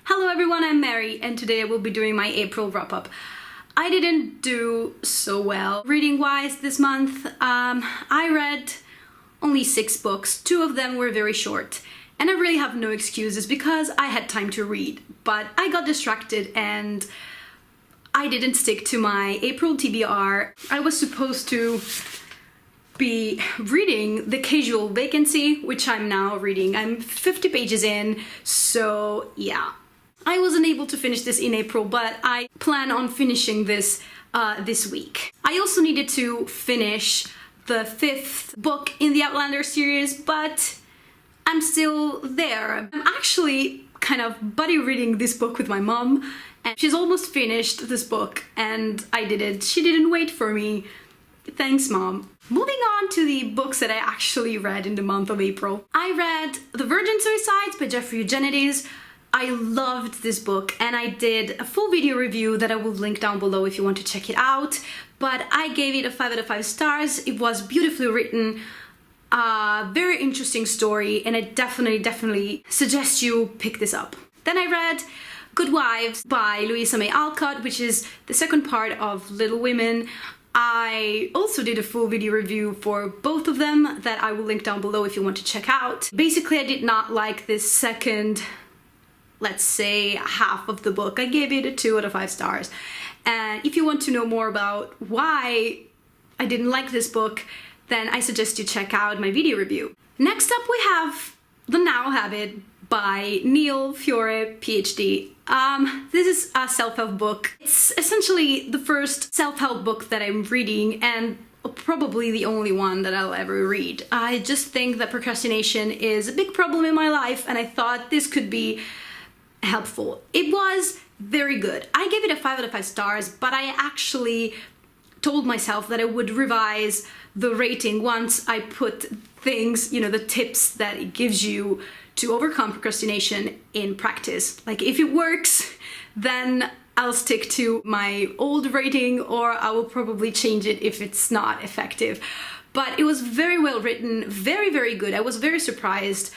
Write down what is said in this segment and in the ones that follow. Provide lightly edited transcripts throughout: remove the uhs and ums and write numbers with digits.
Hello everyone, I'm Mary and today I will be doing my April wrap-up. I didn't do so well reading-wise this month. I read only 6 books, 2 of them were very short, and I really have no excuses because I had time to read, but I got distracted and I didn't stick to my April TBR. I was supposed to be reading The Casual Vacancy, which I'm now reading. I'm 50 pages in, so yeah. I wasn't able to finish this in April, but I plan on finishing this this week. I also needed to finish the 5th book in the Outlander series, but I'm still there. I'm actually kind of buddy reading this book with my mom, and she's almost finished this book, and I didn't. She didn't wait for me. Thanks, Mom. Moving on to the books that I actually read in the month of April. I read The Virgin Suicides by Eugenides. I loved this book and I did a full video review that I will link down below if you want to check it out. But I gave it a 5 out of 5 stars. It was beautifully written, very interesting story, and I definitely suggest you pick this up. Then I read Good Wives by Louisa Alcott, which is the second part of Little Women. I also did a full video review for both of them that I will link down below if you want to check out. Basically, I did not like this second, let's say, half of the book. I gave it a 2 out of 5 stars. And if you want to know more about why I didn't like this book, then I suggest you check out my video review. Next up we have The Now Habit by Fiore, Ph.D. This is a self-help book. It's essentially the first self-help book that I'm reading and probably the only one that I'll ever read. I just think that procrastination is a big problem in my life and I thought this could be helpful. It was very good. I gave it a 5 out of 5 stars, but I actually told myself that I would revise the rating once I put things, you know, the tips that it gives you to overcome procrastination in practice. Like, if it works, then I'll stick to my old rating, or I will probably change it if it's not effective. But it was very well written, very good. I was very surprised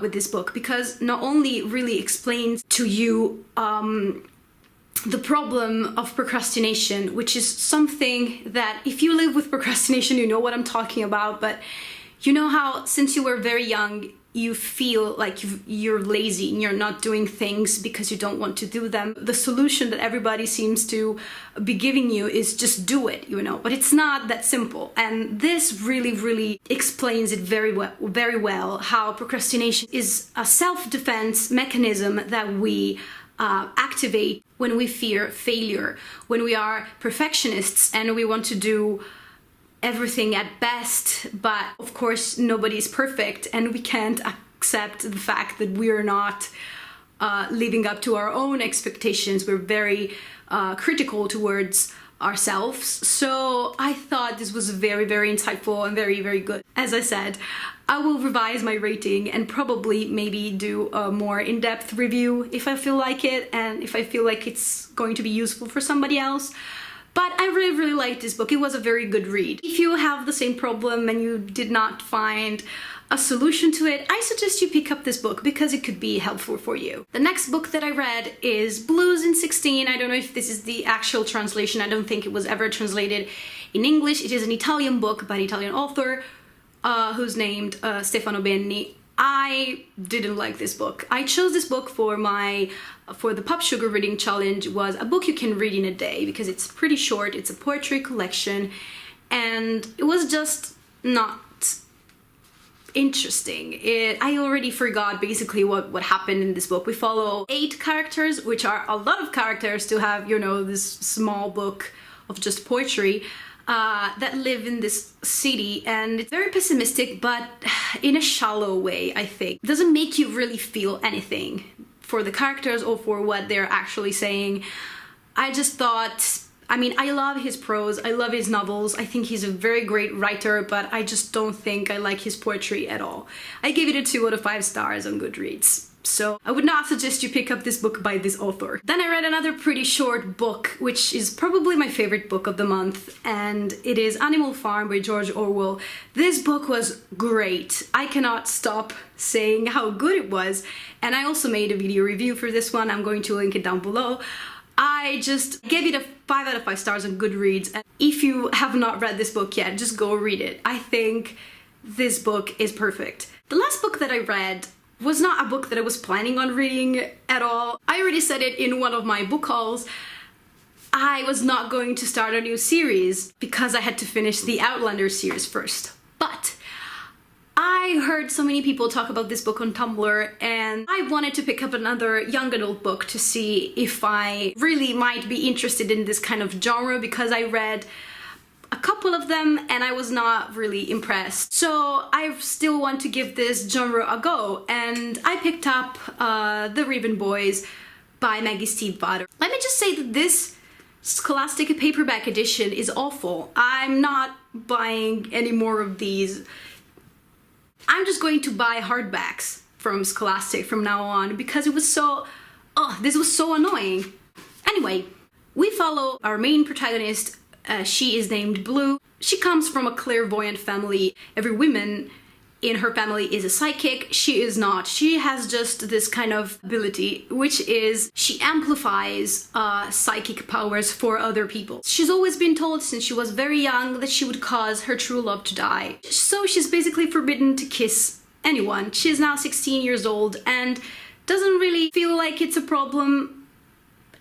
with this book because not only really explains to you the problem of procrastination, which is something that if you live with procrastination, you know what I'm talking about, but you know how since you were very young, you feel like you're lazy and you're not doing things because you don't want to do them. The solution that everybody seems to be giving you is just do it, you know, but it's not that simple. And this really explains it very well, how procrastination is a self-defense mechanism that we activate when we fear failure, when we are perfectionists and we want to do everything at best, but of course nobody's perfect and we can't accept the fact that we're not living up to our own expectations. We're very critical towards ourselves. So I thought this was very insightful and very good. As I said, I will revise my rating and probably maybe do a more in-depth review if I feel like it and if I feel like it's going to be useful for somebody else. But I really liked this book. It was a very good read. If you have the same problem and you did not find a solution to it, I suggest you pick up this book because it could be helpful for you. The next book that I read is Blues in 16. I don't know if this is the actual translation. I don't think it was ever translated in English. It is an Italian book by an Italian author who's named Stefano Benni. I didn't like this book. I chose this book for the Pop Sugar Reading Challenge. It was a book you can read in a day because it's pretty short. It's a poetry collection and it was just not interesting. I already forgot basically what happened in this book. We follow 8 characters, which are a lot of characters to have, you know, this small book of just poetry. That live in this city, and it's very pessimistic, but in a shallow way, I think. It doesn't make you really feel anything for the characters or for what they're actually saying. I just thought I mean, I love his prose, I love his novels, I think he's a very great writer, but I just don't think I like his poetry at all. I gave it a 2 out of 5 stars on Goodreads. So I would not suggest you pick up this book by this author. Then I read another pretty short book, which is probably my favorite book of the month, and it is Animal Farm by George Orwell. This book was great. I cannot stop saying how good it was, and I also made a video review for this one. I'm going to link it down below. I just gave it a 5 out of 5 stars on Goodreads, and if you have not read this book yet, just go read it. I think this book is perfect. The last book that I read was not a book that I was planning on reading at all. I already said it in one of my book hauls. I was not going to start a new series because I had to finish the Outlander series first. But I heard so many people talk about this book on Tumblr, and I wanted to pick up another young adult book to see if I really might be interested in this kind of genre, because I read a couple of them and I was not really impressed. So I still want to give this genre a go, and I picked up The Raven Boys by Maggie Stiefvater. Let me just say that this Scholastic paperback edition is awful. I'm not buying any more of these. I'm just going to buy hardbacks from Scholastic from now on, because it was so... this was so annoying. Anyway, we follow our main protagonist. She is named Blue. She comes from a clairvoyant family. Every woman in her family is a psychic. She is not. She has just this kind of ability, which is she amplifies psychic powers for other people. She's always been told since she was very young that she would cause her true love to die. So she's basically forbidden to kiss anyone. She is now 16 years old and doesn't really feel like it's a problem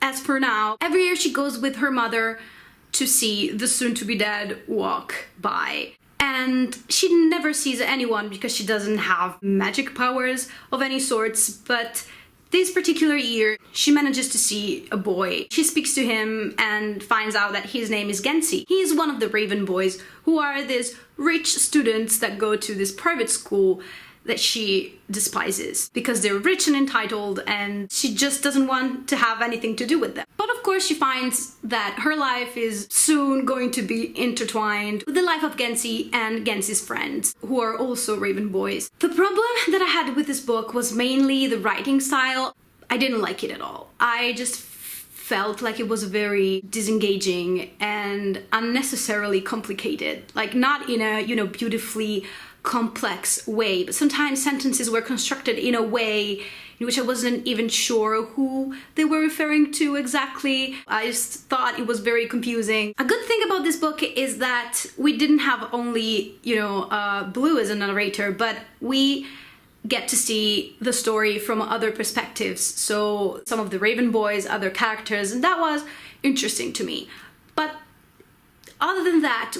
as for now. Every year she goes with her mother to see the soon-to-be-dead walk by. And she never sees anyone because she doesn't have magic powers of any sorts, but this particular year she manages to see a boy. She speaks to him and finds out that his name is Gensi. He is one of the Raven Boys, who are these rich students that go to this private school that she despises because they're rich and entitled, and she just doesn't want to have anything to do with them. But of course she finds that her life is soon going to be intertwined with the life of Gensi and Gensi's friends, who are also Raven Boys. The problem that I had with this book was mainly the writing style. I didn't like it at all. I just felt like it was very disengaging and unnecessarily complicated. Like, not in a, beautifully complex way, but sometimes sentences were constructed in a way in which I wasn't even sure who they were referring to exactly. I just thought it was very confusing. A good thing about this book is that we didn't have only, Blue as a narrator, but we get to see the story from other perspectives. So some of the Raven Boys, other characters, and that was interesting to me. But other than that,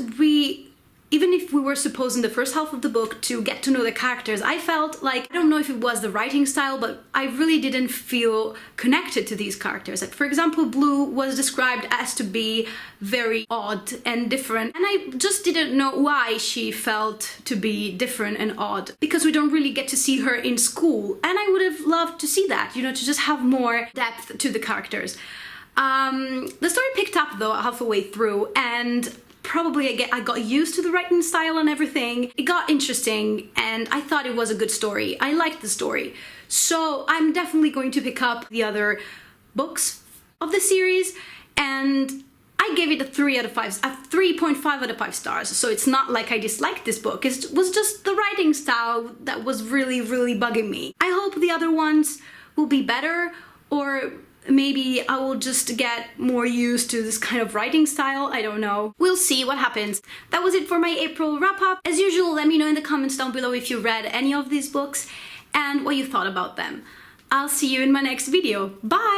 even if we were supposed in the first half of the book to get to know the characters, I felt like, I don't know if it was the writing style, but I really didn't feel connected to these characters. Like, for example, Blue was described as to be very odd and different, and I just didn't know why she felt to be different and odd, because we don't really get to see her in school, and I would have loved to see that, to just have more depth to the characters. The story picked up though halfway through, and probably I got used to the writing style and everything. It got interesting and I thought it was a good story. I liked the story. So I'm definitely going to pick up the other books of the series, and I gave it a 3.5 out of 5 stars. So it's not like I disliked this book. It was just the writing style that was really, really bugging me. I hope the other ones will be better, or maybe I will just get more used to this kind of writing style. I don't know. We'll see what happens. That was it for my April wrap-up. As usual, let me know in the comments down below if you read any of these books and what you thought about them. I'll see you in my next video. Bye!